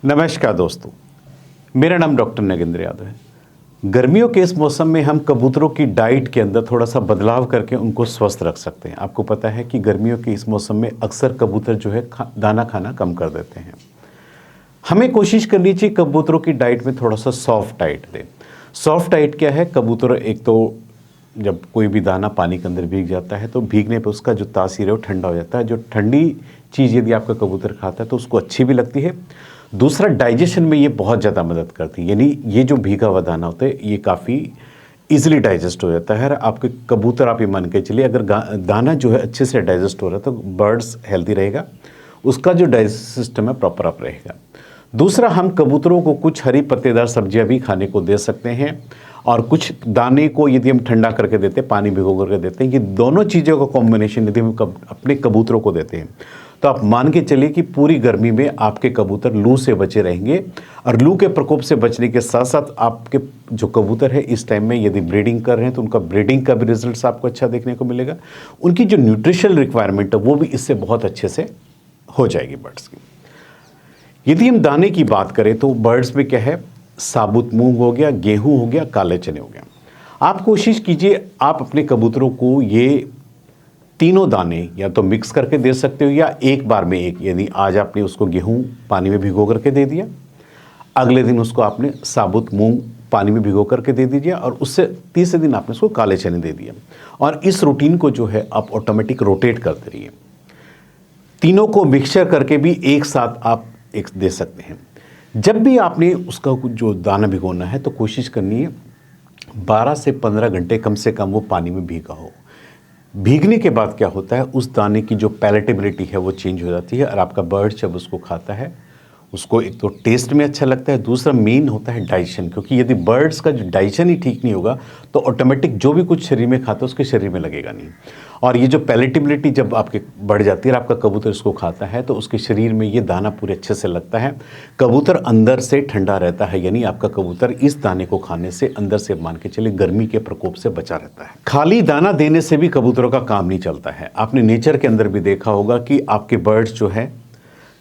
नमस्कार दोस्तों, मेरा नाम डॉक्टर नगेंद्र यादव है। गर्मियों के इस मौसम में हम कबूतरों की डाइट के अंदर थोड़ा सा बदलाव करके उनको स्वस्थ रख सकते हैं। आपको पता है कि गर्मियों के इस मौसम में अक्सर कबूतर जो है दाना खाना कम कर देते हैं। हमें कोशिश करनी चाहिए कबूतरों की डाइट में थोड़ा सा सॉफ्ट डाइट दें। सॉफ्ट डाइट क्या है? कबूतर एक तो जब कोई भी दाना पानी के अंदर भीग जाता है तो भीगने पे उसका जो तासीर है वो ठंडा हो जाता है। जो ठंडी चीज़ यदि आपका कबूतर खाता है तो उसको अच्छी भी लगती है। दूसरा, डाइजेशन में ये बहुत ज़्यादा मदद करती है। यानी ये जो भीगा हुआ दाना होता है ये काफ़ी ईजिली डाइजेस्ट हो जाता है। आपके कबूतर, आप ये मान के चलिए, अगर दाना जो है अच्छे से डाइजेस्ट हो रहा है तो बर्ड्स हेल्दी रहेगा, उसका जो डाइजेस्ट सिस्टम है प्रॉपर अप रहेगा। दूसरा, हम कबूतरों को कुछ हरी पत्तेदार सब्जियां भी खाने को दे सकते हैं और कुछ दाने को यदि हम ठंडा करके देते हैं, पानी भिगो करके देते हैं, ये दोनों चीज़ों का कॉम्बिनेशन यदि हम अपने कबूतरों को देते हैं तो आप मान के चलिए कि पूरी गर्मी में आपके कबूतर लू से बचे रहेंगे। और लू के प्रकोप से बचने के साथ साथ आपके जो कबूतर है इस टाइम में यदि ब्रीडिंग कर रहे हैं तो उनका ब्रीडिंग का भी रिजल्ट्स आपको अच्छा देखने को मिलेगा। उनकी जो न्यूट्रिशनल रिक्वायरमेंट है वो भी इससे बहुत अच्छे से हो जाएगी बर्ड्स की। यदि हम दाने की बात करें तो बर्ड्स में क्या है, साबुत मूंग हो गया, गेहूं हो गया, काले चने हो गया। आप कोशिश कीजिए आप अपने कबूतरों को ये तीनों दाने या तो मिक्स करके दे सकते हो या एक बार में एक। यदि आज आपने उसको गेहूं पानी में भिगो करके दे दिया, अगले दिन उसको आपने साबुत मूंग पानी में भिगो करके दे दीजिए और उससे तीसरे दिन आपने उसको काले चने दे दिया। और इस रूटीन को जो है आप ऑटोमेटिक रोटेट करते रहिए। तीनों को मिक्सचर करके भी एक साथ आप एक दे सकते हैं। जब भी आपने उसका जो दाना भिगोना है तो कोशिश करनी है 12 से 15 घंटे कम से कम वो पानी में भीगा हो। भीगने के बाद क्या होता है, उस दाने की जो पैलेटेबिलिटी है वो चेंज हो जाती है और आपका बर्ड जब उसको खाता है उसको एक तो टेस्ट में अच्छा लगता है, दूसरा मेन होता है डाइजेशन। क्योंकि यदि बर्ड्स का जो डाइजेशन ही ठीक नहीं होगा तो ऑटोमेटिक जो भी कुछ शरीर में खाता है उसके शरीर में लगेगा नहीं। और ये जो पैलेटेबिलिटी जब आपके बढ़ जाती है और आपका कबूतर इसको खाता है तो उसके शरीर में ये दाना पूरे अच्छे से लगता है। कबूतर अंदर से ठंडा रहता है, यानी आपका कबूतर इस दाने को खाने से अंदर से मान के चलिए गर्मी के प्रकोप से बचा रहता है। खाली दाना देने से भी कबूतरों का काम नहीं चलता है। आपने नेचर के अंदर भी देखा होगा कि आपके बर्ड्स जो है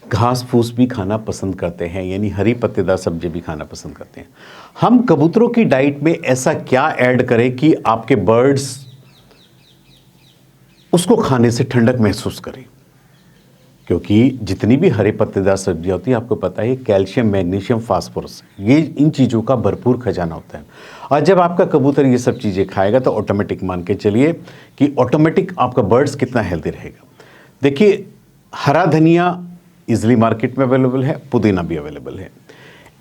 घास फूस भी खाना पसंद करते हैं, यानी हरी पत्तेदार सब्जी भी खाना पसंद करते हैं। हम कबूतरों की डाइट में ऐसा क्या ऐड करें कि आपके बर्ड्स उसको खाने से ठंडक महसूस करें? क्योंकि जितनी भी हरे पत्तेदार सब्जियां होती हैं आपको पता है कैल्शियम, मैग्नीशियम, फास्फोरस, ये इन चीज़ों का भरपूर खजाना होता है। और जब आपका कबूतर ये सब चीज़ें खाएगा तो ऑटोमेटिक मान के चलिए कि ऑटोमेटिक आपका बर्ड्स कितना हेल्दी रहेगा। देखिए, हरा धनिया इजली मार्केट में अवेलेबल है, पुदीना भी अवेलेबल है।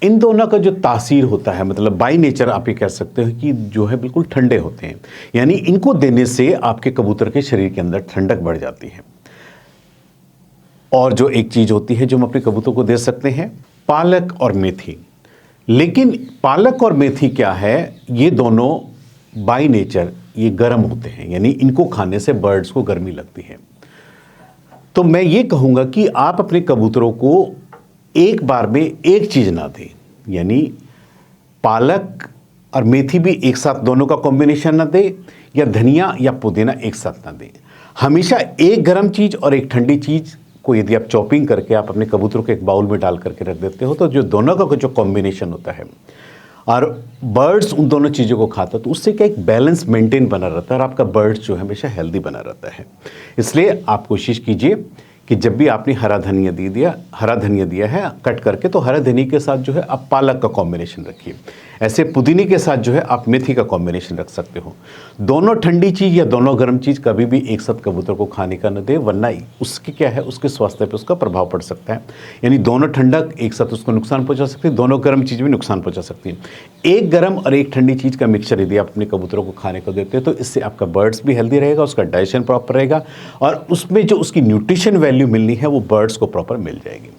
इन दोनों का जो तासीर होता है, मतलब बाय नेचर आप ये कह सकते हो कि जो है बिल्कुल ठंडे होते हैं, यानी इनको देने से आपके कबूतर के शरीर के अंदर ठंडक बढ़ जाती है। और जो एक चीज़ होती है जो हम अपने कबूतर को दे सकते हैं, पालक और मेथी। लेकिन पालक और मेथी क्या है, ये दोनों बाय नेचर ये गर्म होते हैं, यानी इनको खाने से बर्ड्स को गर्मी लगती है। तो मैं ये कहूँगा कि आप अपने कबूतरों को एक बार में एक चीज़ ना दें, यानी पालक और मेथी भी एक साथ दोनों का कॉम्बिनेशन ना दें, या धनिया या पुदीना एक साथ ना दें। हमेशा एक गर्म चीज़ और एक ठंडी चीज़ को यदि आप चॉपिंग करके आप अपने कबूतरों के एक बाउल में डाल करके रख देते हो तो जो दोनों का जो कॉम्बिनेशन होता है और बर्ड्स उन दोनों चीज़ों को खाता है तो उससे क्या एक बैलेंस मेंटेन बना रहता है और आपका बर्ड्स जो है हमेशा हेल्दी बना रहता है। इसलिए आप कोशिश कीजिए कि जब भी आपने हरा धनिया दिया है कट करके, तो हरा धनिया के साथ जो है आप पालक का कॉम्बिनेशन रखिए। ऐसे पुदीने के साथ जो है आप मेथी का कॉम्बिनेशन रख सकते हो। दोनों ठंडी चीज़ या दोनों गर्म चीज़ कभी भी एक साथ कबूतर को खाने का न दे, वरना उसके क्या है, उसके स्वास्थ्य पे उसका प्रभाव पड़ सकता है। यानी दोनों ठंडक एक साथ उसको नुकसान पहुंचा सकती है, दोनों गर्म चीज़ भी नुकसान पहुंचा सकती है। एक गर्म और एक ठंडी चीज़ का मिक्सचर यदि आप अपने कबूतरों को खाने को देते हैं तो इससे आपका बर्ड्स भी हेल्दी रहेगा, उसका डाइजेशन प्रॉपर रहेगा और उसमें जो उसकी न्यूट्रिशन वैल्यू मिलनी है वो बर्ड्स को प्रॉपर मिल जाएगी।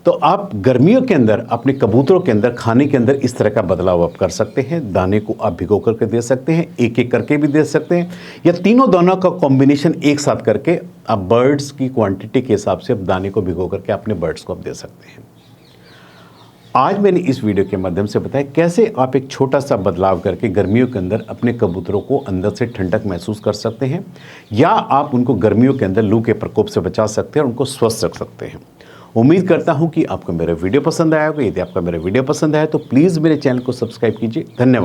तो आप गर्मियों के अंदर अपने कबूतरों के अंदर खाने के अंदर इस तरह का बदलाव आप कर सकते हैं। दाने को आप भिगो करके दे सकते हैं, एक एक करके भी दे सकते हैं, या तीनों दानों का कॉम्बिनेशन एक साथ करके आप बर्ड्स की क्वांटिटी के हिसाब से आप दाने को भिगो करके अपने बर्ड्स को आप दे सकते हैं। आज मैंने इस वीडियो के माध्यम से बताया कैसे आप एक छोटा सा बदलाव करके गर्मियों के अंदर अपने कबूतरों को अंदर से ठंडक महसूस कर सकते हैं, या आप उनको गर्मियों के अंदर लू के प्रकोप से बचा सकते हैं और उनको स्वस्थ रख सकते हैं। उम्मीद करता हूं कि आपको मेरा वीडियो पसंद आया होगा। यदि आपका मेरा वीडियो पसंद आया तो प्लीज़ मेरे चैनल को सब्सक्राइब कीजिए। धन्यवाद।